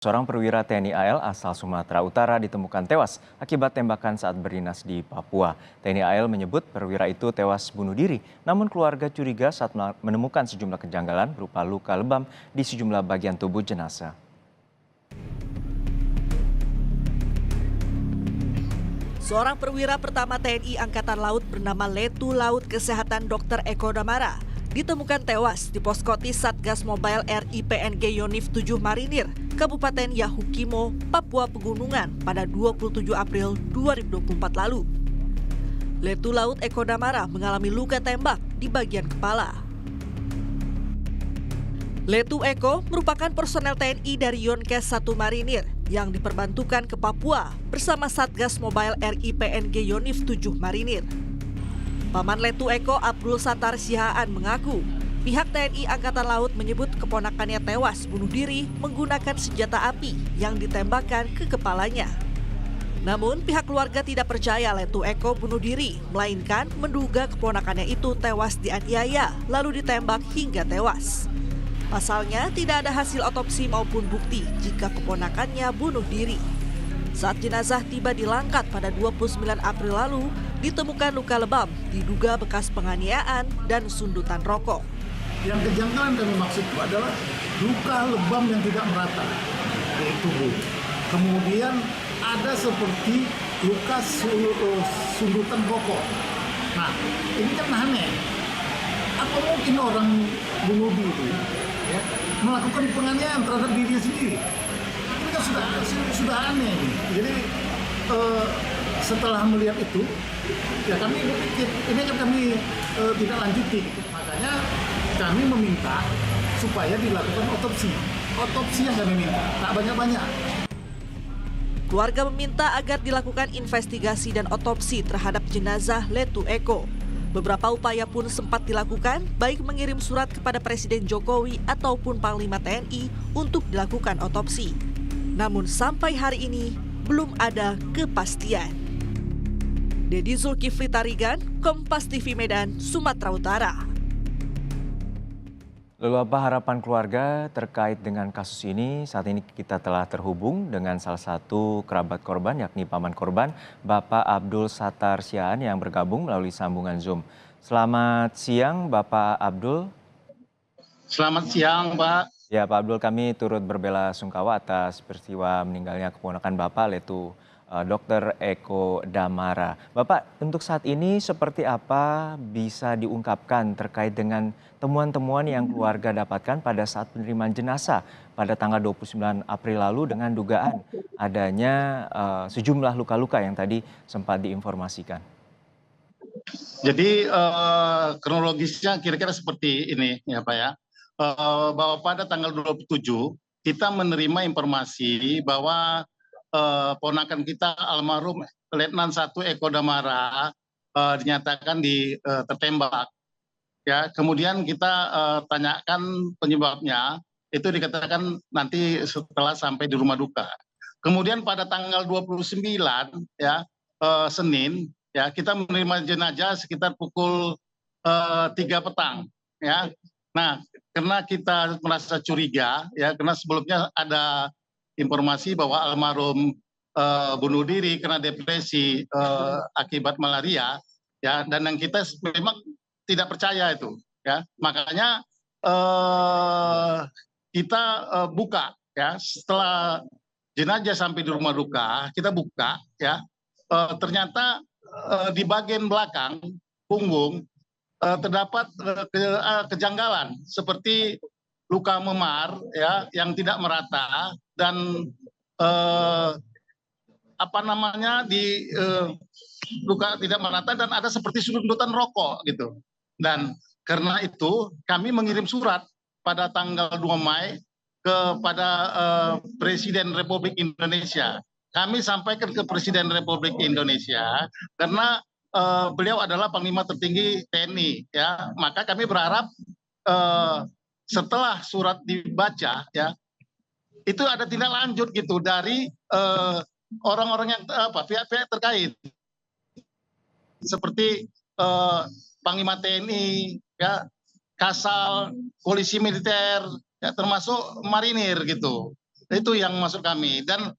Seorang perwira TNI AL asal Sumatera Utara ditemukan tewas akibat tembakan saat berdinas di Papua. TNI AL menyebut perwira itu tewas bunuh diri, namun keluarga curiga saat menemukan sejumlah kejanggalan berupa luka lebam di sejumlah bagian tubuh jenazah. Seorang perwira pertama TNI Angkatan Laut bernama Letu Laut Kesehatan Dr. Eko Damara ditemukan tewas di Poskotis Satgas Mobile RI PNG Yonif 7 Marinir, Kabupaten Yahukimo, Papua Pegunungan pada 27 April 2024 lalu. Letu Laut Eko Damara mengalami luka tembak di bagian kepala. Letu Eko merupakan personel TNI dari Yonkes 1 Marinir yang diperbantukan ke Papua bersama Satgas Mobile RI PNG Yonif 7 Marinir. Paman Letu Eko Abdul Sattar Sihaan mengaku pihak TNI Angkatan Laut menyebut keponakannya tewas bunuh diri menggunakan senjata api yang ditembakkan ke kepalanya. Namun pihak keluarga tidak percaya Letu Eko bunuh diri, melainkan menduga keponakannya itu tewas dianiaya lalu ditembak hingga tewas. Pasalnya tidak ada hasil otopsi maupun bukti jika keponakannya bunuh diri. Saat jenazah tiba di Langkat pada 29 April lalu, ditemukan luka lebam diduga bekas penganiayaan dan sundutan rokok. Yang kejanggalan kami maksud itu adalah luka lebam yang tidak merata di tubuh. Kemudian ada seperti luka sundutan rokok. Nah, ini kan aneh. Apa mungkin orang bunuh diri ya, melakukan penganiayaan terhadap dirinya sendiri? Ini kan sudah aneh. Jadi setelah melihat itu, ya kami berpikir ini kan kami tidak lanjuti. Makanya kami meminta supaya dilakukan otopsi. Otopsi yang kami minta, tak banyak-banyak. Keluarga meminta agar dilakukan investigasi dan otopsi terhadap jenazah Letu Eko. Beberapa upaya pun sempat dilakukan, baik mengirim surat kepada Presiden Jokowi ataupun Panglima TNI untuk dilakukan otopsi. Namun sampai hari ini belum ada kepastian. Dedi Zulkifli Tarigan, Kompas TV Medan, Sumatera Utara. Lalu apa harapan keluarga terkait dengan kasus ini? Saat ini kita telah terhubung dengan salah satu kerabat korban yakni paman korban, Bapak Abdul Sattar Sihaan yang bergabung melalui sambungan Zoom. Selamat siang Bapak Abdul. Selamat siang, Pak. Ya Pak Abdul, kami turut berbelasungkawa atas peristiwa meninggalnya keponakan Bapak yaitu Dr. Eko Damara. Bapak, untuk saat ini seperti apa bisa diungkapkan terkait dengan temuan-temuan yang keluarga dapatkan pada saat penerimaan jenazah pada tanggal 29 April lalu dengan dugaan adanya sejumlah luka-luka yang tadi sempat diinformasikan? Jadi kronologisnya kira-kira seperti ini ya Pak ya. Bahwa pada tanggal 27 kita menerima informasi bahwa ponakan kita almarhum Letnan 1 Eko Damara dinyatakan tertembak. Ya, kemudian kita tanyakan penyebabnya, itu dikatakan nanti setelah sampai di rumah duka. Kemudian pada tanggal 29 ya Senin ya kita menerima jenazah sekitar pukul 3 petang ya. Nah, karena kita merasa curiga ya karena sebelumnya ada informasi bahwa almarhum bunuh diri karena depresi akibat malaria ya, dan yang kita memang tidak percaya itu ya, makanya kita buka ya setelah jenazah sampai di rumah duka kita buka ya, ternyata di bagian belakang punggung terdapat kejanggalan seperti luka memar ya yang tidak merata dan luka tidak merata dan ada seperti sundutan rokok gitu. Dan karena itu kami mengirim surat pada tanggal 2 Mei kepada Presiden Republik Indonesia. Kami sampaikan ke Presiden Republik Indonesia karena beliau adalah Panglima tertinggi TNI ya. Maka kami berharap setelah surat dibaca ya itu ada tindak lanjut gitu dari orang-orang yang pihak-pihak terkait seperti Panglima TNI ya, Kasal, polisi militer ya, termasuk marinir gitu. Itu yang maksud kami. Dan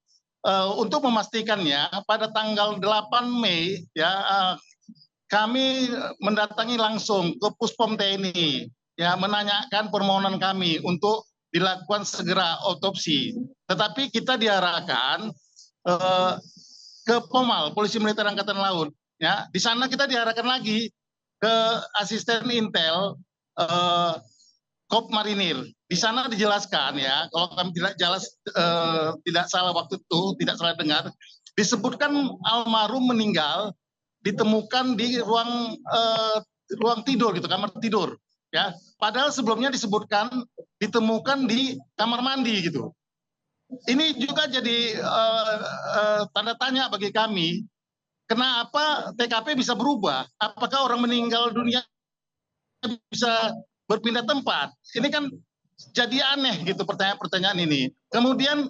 untuk memastikannya pada tanggal 8 Mei ya kami mendatangi langsung ke Puspom TNI ya menanyakan permohonan kami untuk dilakukan segera otopsi. Tetapi kita diarahkan eh, ke Pomal, Polisi Militer Angkatan Laut. Ya, di sana kita diarahkan lagi ke asisten Intel Kop Marinir. Di sana dijelaskan ya, kalau kami tidak salah waktu itu, tidak salah dengar, disebutkan almarhum meninggal ditemukan di ruang tidur gitu, kamar tidur. Ya, padahal sebelumnya disebutkan ditemukan di kamar mandi gitu. Ini juga jadi tanda tanya bagi kami, kenapa TKP bisa berubah? Apakah orang meninggal dunia bisa berpindah tempat? Ini kan jadi aneh gitu pertanyaan-pertanyaan ini. Kemudian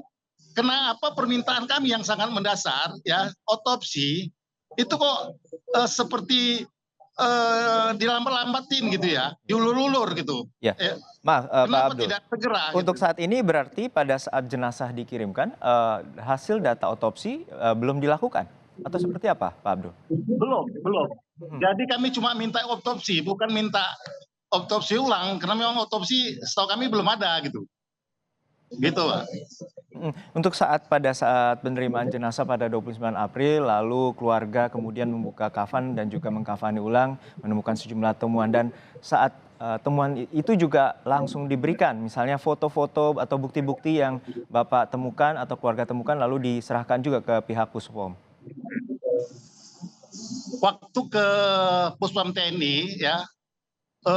kenapa permintaan kami yang sangat mendasar ya otopsi itu kok seperti dilambat-lambatin gitu ya, diulur-ulur gitu. Ya, maaf Pak Kenapa Abdul. tidak segera? Untuk Gitu. saat ini berarti pada saat jenazah dikirimkan, hasil data otopsi belum dilakukan atau seperti apa, Pak Abdul? Belum, belum. Mhm. Jadi kami cuma minta otopsi, bukan minta otopsi ulang, karena memang otopsi setahu kami belum ada gitu. Gitu, Pak. Untuk pada saat penerimaan jenazah pada 29 April, lalu keluarga kemudian membuka kafan dan juga mengkafani ulang, menemukan sejumlah temuan dan saat temuan itu juga langsung diberikan, misalnya foto-foto atau bukti-bukti yang Bapak temukan atau keluarga temukan lalu diserahkan juga ke pihak Puspom. Waktu ke Puspom TNI ya,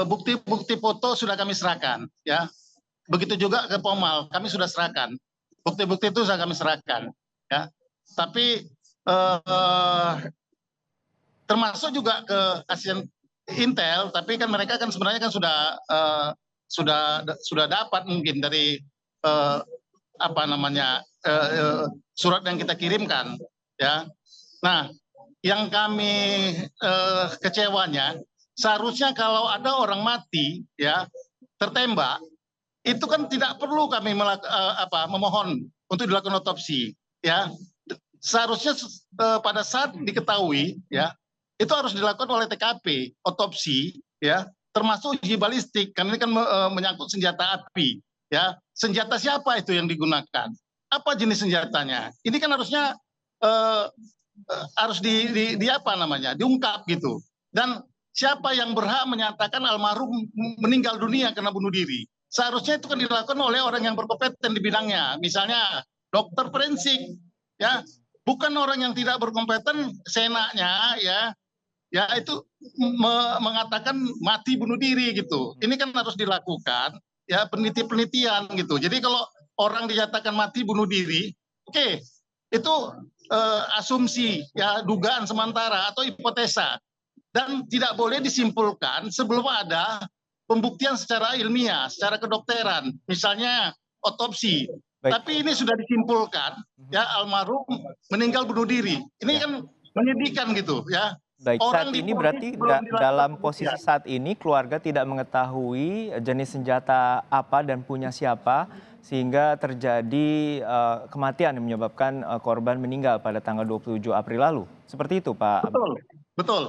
bukti-bukti foto sudah kami serahkan ya. Begitu juga ke Pomal, kami sudah serahkan. Bukti-bukti itu sudah kami serahkan ya. Tapi termasuk juga ke asisten Intel, tapi kan mereka kan sebenarnya kan sudah dapat mungkin dari apa namanya surat yang kita kirimkan ya. Nah, yang kami kecewanya seharusnya kalau ada orang mati ya tertembak itu kan tidak perlu kami memohon untuk dilakukan otopsi ya. Seharusnya pada saat diketahui ya itu harus dilakukan oleh TKP otopsi ya, termasuk uji balistik karena ini kan menyangkut senjata api ya. Senjata siapa itu yang digunakan, apa jenis senjatanya, ini kan harusnya harus apa namanya diungkap gitu. Dan siapa yang berhak menyatakan almarhum meninggal dunia karena bunuh diri, seharusnya itu kan dilakukan oleh orang yang berkompeten di bidangnya, misalnya dokter forensik ya, bukan orang yang tidak berkompeten seenaknya ya itu mengatakan mati bunuh diri gitu. Ini kan harus dilakukan ya penelitian gitu. Jadi kalau orang dinyatakan mati bunuh diri, oke, itu asumsi ya, dugaan sementara atau hipotesa, dan tidak boleh disimpulkan sebelum ada pembuktian secara ilmiah, secara kedokteran, misalnya otopsi. Baik. Tapi ini sudah disimpulkan ya almarhum meninggal bunuh diri. Ini kan menyedihkan gitu ya. Baik, Orang saat ini difonis berarti belum dilakukan dalam posisi pembuktian. saat ini keluarga tidak mengetahui jenis senjata apa dan punya siapa sehingga terjadi kematian yang menyebabkan korban meninggal pada tanggal 27 April lalu. Seperti itu, Pak. Betul, betul,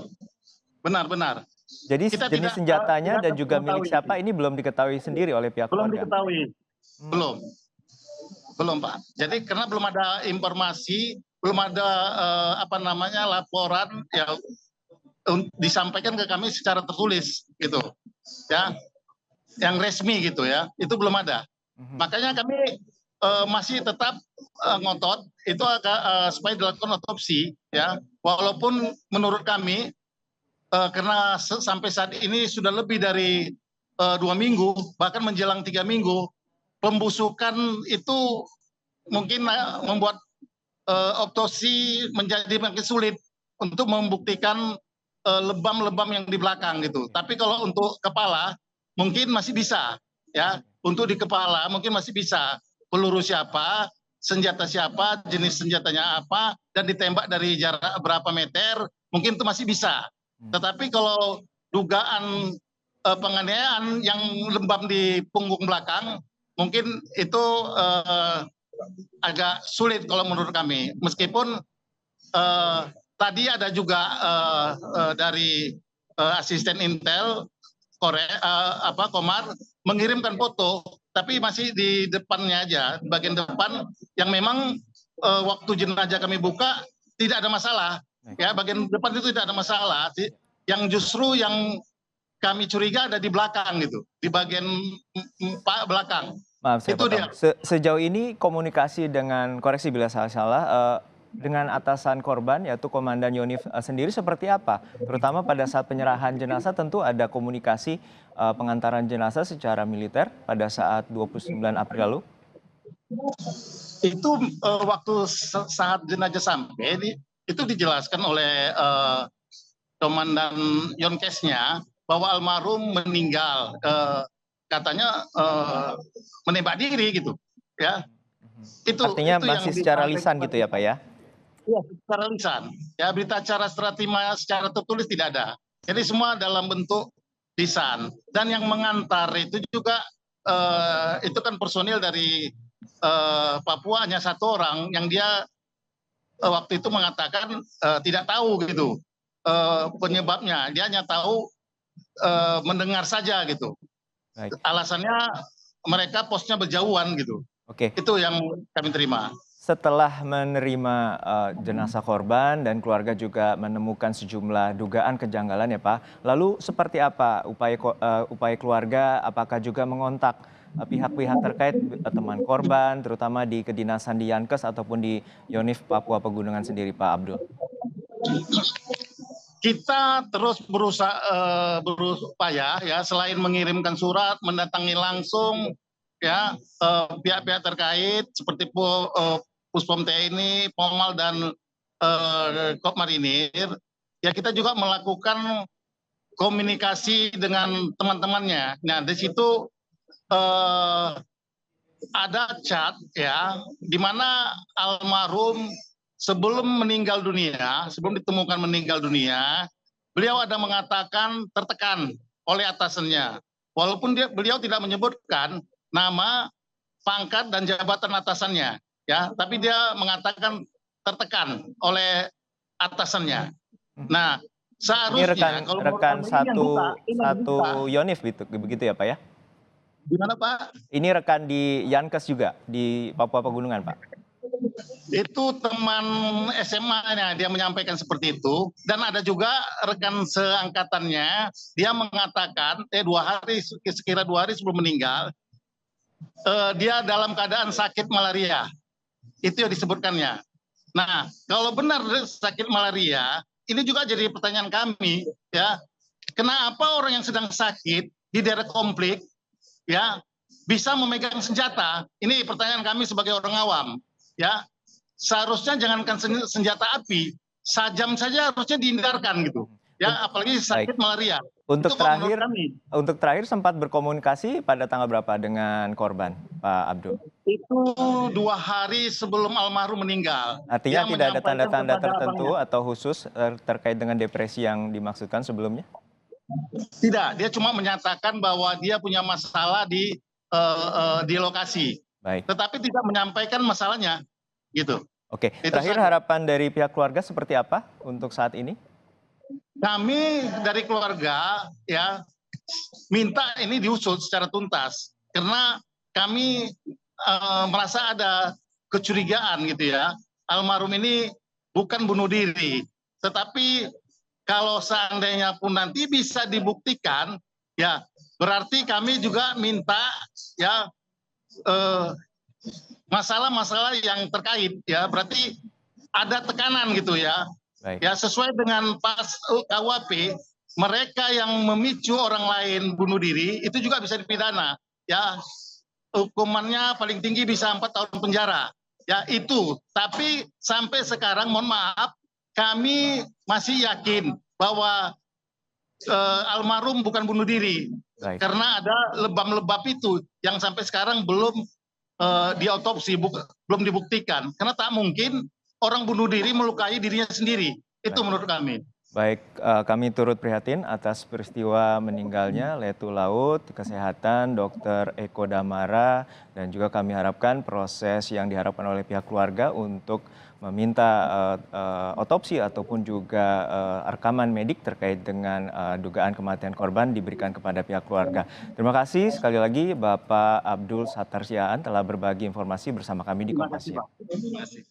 benar. Jadi Kita jenis tidak senjatanya dan juga mengetahui milik siapa ini belum diketahui sendiri oleh pihak belum keluarga. diketahui, belum Pak. Jadi karena belum ada informasi, belum ada laporan ya disampaikan ke kami secara tertulis gitu ya, yang resmi gitu ya, itu belum ada. Makanya kami masih tetap ngotot itu supaya dilakukan otopsi ya, walaupun menurut kami karena sampai saat ini sudah lebih dari 2 minggu bahkan menjelang 3 minggu, pembusukan itu mungkin membuat otopsi menjadi makin sulit untuk membuktikan lebam-lebam yang di belakang gitu. Tapi kalau untuk kepala mungkin masih bisa ya, untuk di kepala mungkin masih bisa, peluru siapa, senjata siapa, jenis senjatanya apa, dan ditembak dari jarak berapa meter, mungkin itu masih bisa. Tetapi kalau dugaan penganiayaan yang lebam di punggung belakang, mungkin itu agak sulit kalau menurut kami. Meskipun tadi ada juga dari asisten Intel Komar mengirimkan foto, tapi masih di depannya aja, bagian depan yang memang waktu jenazah kami buka tidak ada masalah. Ya, bagian depan itu tidak ada masalah. Yang justru yang kami curiga ada di belakang gitu, di bagian belakang. Maaf saya Itu potong. dia. Sejauh ini komunikasi dengan, koreksi bila saya salah, dengan atasan korban yaitu Komandan Yonif sendiri seperti apa? Terutama pada saat penyerahan jenazah tentu ada komunikasi pengantaran jenazah secara militer pada saat 29 April lalu? Itu waktu saat jenazah sampai itu dijelaskan oleh Komandan Yonkesnya bahwa almarhum meninggal, katanya menembak diri gitu, ya. Artinya Itu yang masih secara lisan gitu ya Pak ya? Iya, secara lisan. Ya, berita acara secara terima secara tertulis tidak ada. Jadi semua dalam bentuk lisan. Dan yang mengantar itu juga itu kan personil dari Papua hanya satu orang yang dia waktu itu mengatakan tidak tahu gitu penyebabnya. Dia hanya tahu mendengar saja gitu. Baik. Alasannya mereka posnya berjauhan gitu. Oke. Itu yang kami terima. Setelah menerima jenazah korban dan keluarga juga menemukan sejumlah dugaan kejanggalan ya Pak. Lalu seperti apa upaya keluarga, apakah juga mengontak pihak-pihak terkait, teman korban, terutama di kedinasan di Yankes ataupun di Yonif Papua Pegunungan sendiri Pak Abdul? Kita terus berupaya ya, selain mengirimkan surat, mendatangi langsung ya pihak-pihak terkait seperti Puspom TNI, Pomal dan Kop Marinir. Ya, kita juga melakukan komunikasi dengan teman-temannya. Nah, di situ ada chat ya, di mana almarhum sebelum meninggal dunia, sebelum ditemukan meninggal dunia, beliau ada mengatakan tertekan oleh atasannya. Walaupun beliau tidak menyebutkan nama, pangkat dan jabatan atasannya, ya, tapi dia mengatakan tertekan oleh atasannya. Nah, seharusnya ini rekan satu Yonif begitu ya Pak ya? Gimana Pak? Ini rekan di Yankes juga di Papua Pegunungan Pak? Itu teman SMA-nya, dia menyampaikan seperti itu. Dan ada juga rekan seangkatannya, dia mengatakan sekira 2 hari sebelum meninggal, dia dalam keadaan sakit malaria. Itu yang disebutkannya. Nah, kalau benar sakit malaria, ini juga jadi pertanyaan kami, ya. Kenapa orang yang sedang sakit di daerah konflik, ya, bisa memegang senjata? Ini pertanyaan kami sebagai orang awam, ya. Seharusnya jangankan senjata api, sajam saja harusnya dihindarkan gitu. Ya, apalagi sakit malaria. Untuk terakhir sempat berkomunikasi pada tanggal berapa dengan korban, Pak Abdul? Itu 2 hari sebelum almarhum meninggal. Artinya tidak ada tanda-tanda tertentu atau khusus terkait dengan depresi yang dimaksudkan sebelumnya? Tidak, dia cuma menyatakan bahwa dia punya masalah di lokasi. Baik. Tetapi tidak menyampaikan masalahnya, gitu. Oke, terakhir harapan dari pihak keluarga seperti apa untuk saat ini? Kami dari keluarga ya minta ini diusut secara tuntas karena kami merasa ada kecurigaan gitu ya. Almarhum ini bukan bunuh diri, tetapi kalau seandainya pun nanti bisa dibuktikan ya berarti kami juga minta ya masalah-masalah yang terkait ya, berarti ada tekanan gitu ya. Baik. Ya, sesuai dengan KUHP, mereka yang memicu orang lain bunuh diri itu juga bisa dipidana. Ya, hukumannya paling tinggi bisa 4 tahun penjara. Ya, itu. Tapi sampai sekarang mohon maaf, kami masih yakin bahwa almarhum bukan bunuh diri. Baik. Karena ada lebam-lebam itu yang sampai sekarang belum diautopsi, belum dibuktikan. Karena tak mungkin orang bunuh diri melukai dirinya sendiri. Itu menurut kami. Baik, kami turut prihatin atas peristiwa meninggalnya Letu Laut Kesehatan Dr. Eko Damara, dan juga kami harapkan proses yang diharapkan oleh pihak keluarga untuk meminta otopsi ataupun juga rekaman medik terkait dengan dugaan kematian korban diberikan kepada pihak keluarga. Terima kasih sekali lagi Bapak Abdul Sattar Siaan telah berbagi informasi bersama kami di Terima Kompas kasih, Siang. Pak. Terima kasih.